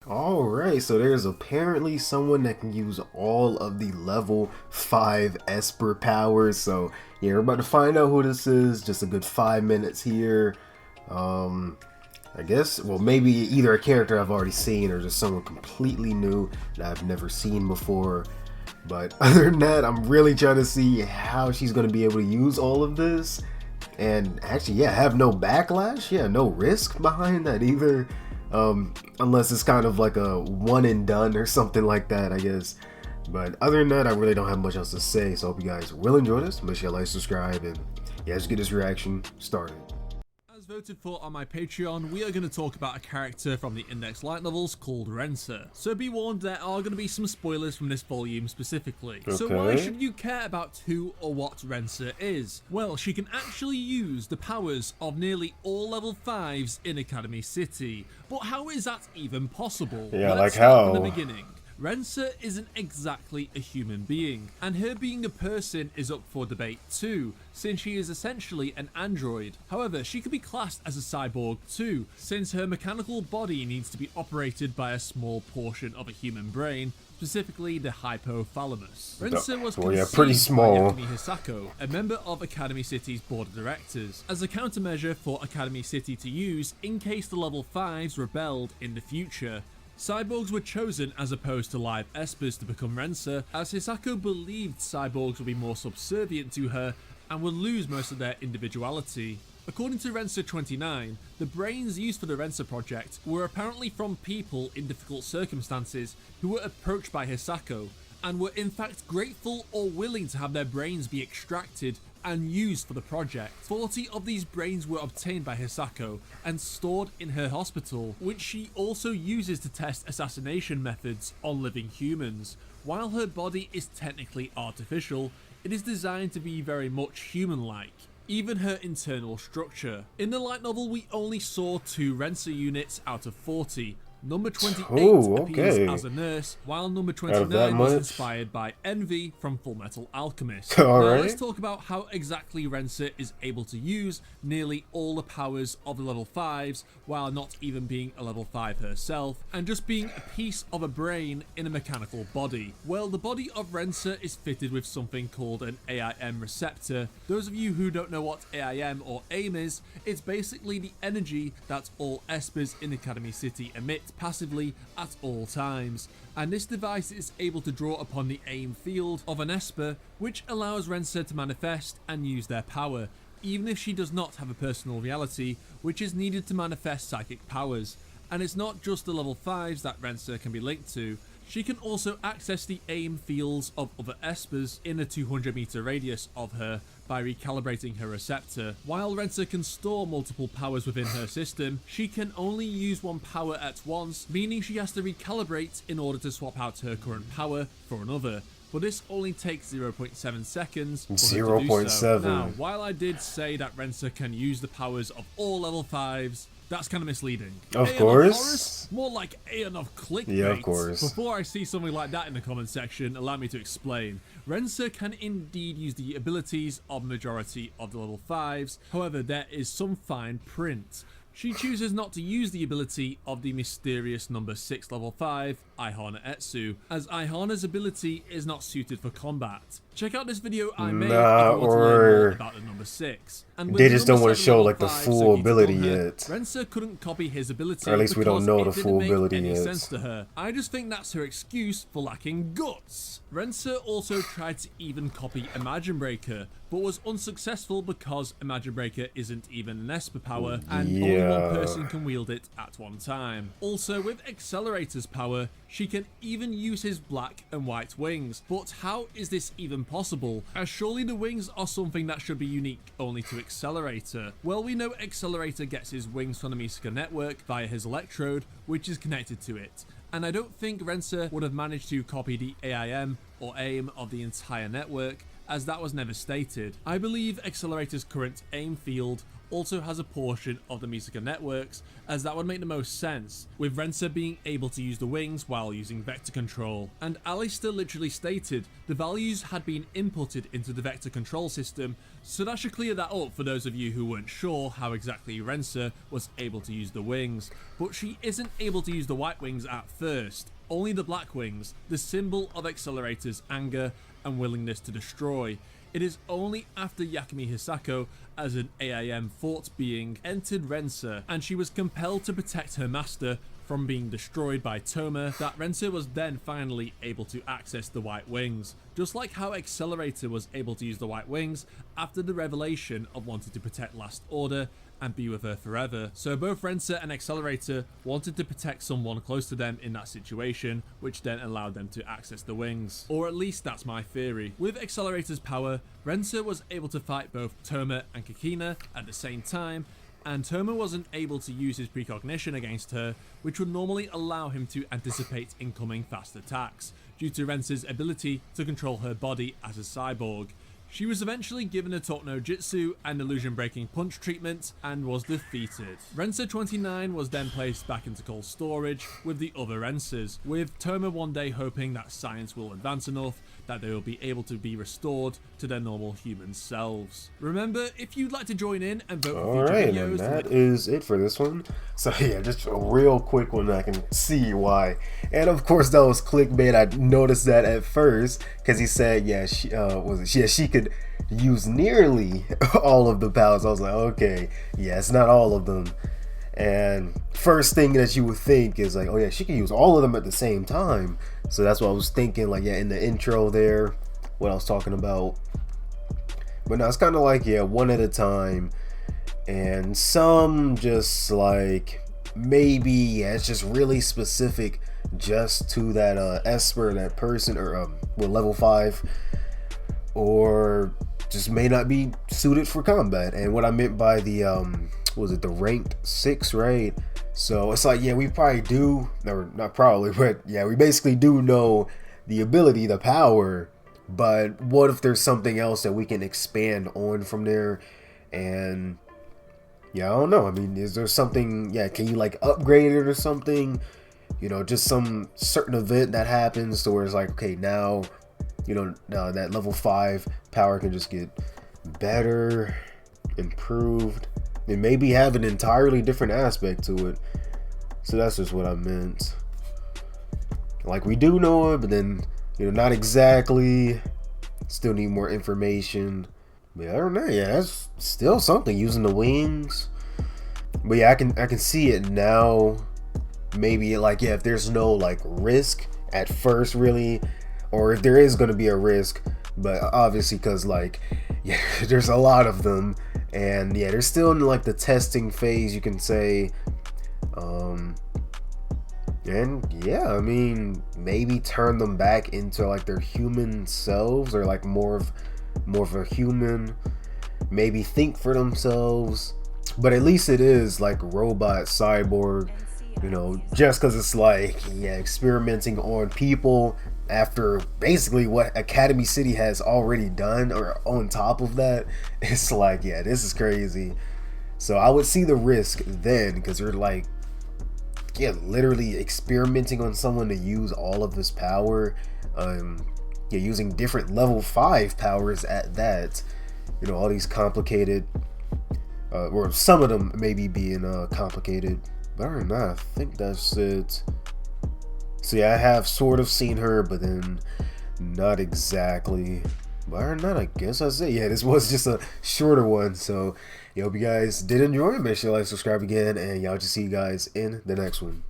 Alright, so there's apparently someone that can use all of the level 5 Esper powers. So yeah, we're about to find out who this is. Just a good 5 minutes here. I guess, well, maybe either a character I've already seen or just someone completely new that I've never seen before. But other than that, I'm really trying to see how she's going to be able to use all of this. And actually, yeah, have no backlash. Yeah, no risk behind that either. Unless it's kind of like a one and done or something like that, I guess. But other than that, I really don't have much else to say. So I hope you guys will enjoy this. Make sure you like, subscribe, and yeah, let's get this reaction started. As voted for on my Patreon, we are going to talk about a character from the Index Light novels called Renser. So be warned, there are going to be some spoilers from this volume specifically. Okay. So why should you care about who or what Renser is? Well, she can actually use the powers of nearly all level 5s in Academy City. But how is that even possible? Yeah, Let's like start how? from the beginning. Renser isn't exactly a human being, and her being a person is up for debate too, since she is essentially an android. However, she could be classed as a cyborg too, since her mechanical body needs to be operated by a small portion of a human brain, specifically the hypothalamus. Renser was conceived pretty small. by Yakumi Hisako, a member of Academy City's board of directors, as a countermeasure for Academy City to use in case the level 5s rebelled in the future. Cyborgs were chosen as opposed to live Espers to become Renser, as Hisako believed cyborgs would be more subservient to her and would lose most of their individuality. According to Renser 29, the brains used for the Renser project were apparently from people in difficult circumstances who were approached by Hisako, and were in fact grateful or willing to have their brains be extracted and used for the project. 40 of these brains were obtained by Hisako and stored in her hospital, which she also uses to test assassination methods on living humans. While her body is technically artificial, it is designed to be very much human-like, even her internal structure. In the light novel, we only saw 2 Renser units out of 40. Number 28 appears as a nurse, while number 29 was inspired by Envy from Fullmetal Alchemist. Now let's talk about how exactly Renser is able to use nearly all the powers of the level 5s while not even being a level 5 herself, and just being a piece of a brain in a mechanical body. Well, the body of Renser is fitted with something called an aeon receptor. Those of you who don't know what aeon or AIM is, it's basically the energy that all Espers in Academy City emit passively at all times, and this device is able to draw upon the AIM field of an Esper, which allows Renser to manifest and use their power, even if she does not have a personal reality, which is needed to manifest psychic powers. And it's not just the level 5s that Renser can be linked to. She can also access the AIM fields of other Espers in a 200 meter radius of her by recalibrating her receptor. While Renser can store multiple powers within her system, she can only use one power at once, meaning she has to recalibrate in order to swap out her current power for another. But this only takes 0.7 seconds for her to do so. Now, while I did say that Renser can use the powers of all level 5s, that's kind of misleading. Of Aeon course. Of horus? More like Aeon of clickbait. Yeah, of course. Before I see something like that in the comment section, allow me to explain. Renser can indeed use the abilities of majority of the level 5s, however there is some fine print. She chooses not to use the ability of the mysterious number 6 level 5, Aihana Etsu, as Aihana's ability is not suited for combat. Check out this video I made if you want to learn more about the number 6. And they just don't want to show like the full ability yet. Renser couldn't copy his ability, or at least we don't know the full ability yet. Sense to her. I just think that's her excuse for lacking guts. Renser also tried to even copy Imagine Breaker, but was unsuccessful because Imagine Breaker isn't even an Esper power, and only one person can wield it at one time. Also, with Accelerator's power, she can even use his black and white wings. But how is this even possible? As surely the wings are something that should be unique only to Accelerator. Well, we know Accelerator gets his wings from the Musica network via his electrode, which is connected to it. And I don't think Renser would have managed to copy the AIM or AIM of the entire network, as that was never stated. I believe Accelerator's current aim field also has a portion of the Musica networks, as that would make the most sense, with Renser being able to use the wings while using vector control. And Alistair literally stated the values had been inputted into the vector control system, so that should clear that up for those of you who weren't sure how exactly Renser was able to use the wings. But she isn't able to use the white wings at first, only the black wings, the symbol of Accelerator's anger and willingness to destroy. It is only after Yakumi Hisako, as an AIM thought being, entered Renser and she was compelled to protect her master from being destroyed by Toma that Renser was then finally able to access the white wings. Just like how Accelerator was able to use the white wings after the revelation of wanting to protect Last Order and be with her forever. So both Renser and Accelerator wanted to protect someone close to them in that situation, which then allowed them to access the wings. Or at least that's my theory. With Accelerator's power, Renser was able to fight both Toma and Kikina at the same time, and Toma wasn't able to use his precognition against her, which would normally allow him to anticipate incoming fast attacks, due to Renser's ability to control her body as a cyborg. She was eventually given a Talk No Jutsu and illusion breaking punch treatment and was defeated. Renser 29 was then placed back into cold storage with the other Rensers, with Toma one day hoping that science will advance enough that they will be able to be restored to their normal human selves. Remember, if you'd like to join in and vote for future videos, and that is it for this one. So yeah, just a real quick one. I can see why, and of course that was clickbait. I noticed that at first because he said, yeah, she could use nearly all of the powers. I was like, okay, yeah, it's not all of them. And first thing that you would think is like, oh yeah, she can use all of them at the same time. So that's what I was thinking, like, yeah, in the intro there, what I was talking about. But now it's kind of like, yeah, one at a time. And some just like, maybe, yeah, it's just really specific just to that Esper, that person, or with level 5. Or just may not be suited for combat. And what I meant by the was it the ranked 6, right? So it's like, yeah, we probably do, or not probably, but yeah, we basically do know the ability, the power, but what if there's something else that we can expand on from there? And yeah, I don't know. I mean, is there something, yeah, can you like upgrade it or something? You know, just some certain event that happens to where it's like, okay, now, you know, now that level 5 power can just get better, improved, and maybe have an entirely different aspect to it. So that's just what I meant. Like, we do know it, but then, you know, not exactly. Still need more information. But I don't know. Yeah, that's still something, using the wings. But yeah, I can see it now. Maybe like, yeah, if there's no like risk at first, really, or if there is going to be a risk, but obviously because like, yeah, there's a lot of them, and yeah, they're still in like the testing phase, you can say. And yeah, I mean, maybe turn them back into like their human selves, or like more of a human, maybe think for themselves. But at least it is like robot cyborg, you know, just because it's like, yeah, experimenting on people after basically what Academy City has already done, or on top of that. It's like, yeah, this is crazy. So I would see the risk then, because you're like, yeah, literally experimenting on someone to use all of this power. Yeah, using different level 5 powers at that. You know, all these complicated, or some of them maybe being complicated. But other than that, I think that's it. So yeah, I have sort of seen her, but then not exactly. But other than that, I guess that's it. Yeah, this was just a shorter one. So, I hope you guys did enjoy. Make sure you like, subscribe again, and y'all just see you guys in the next one.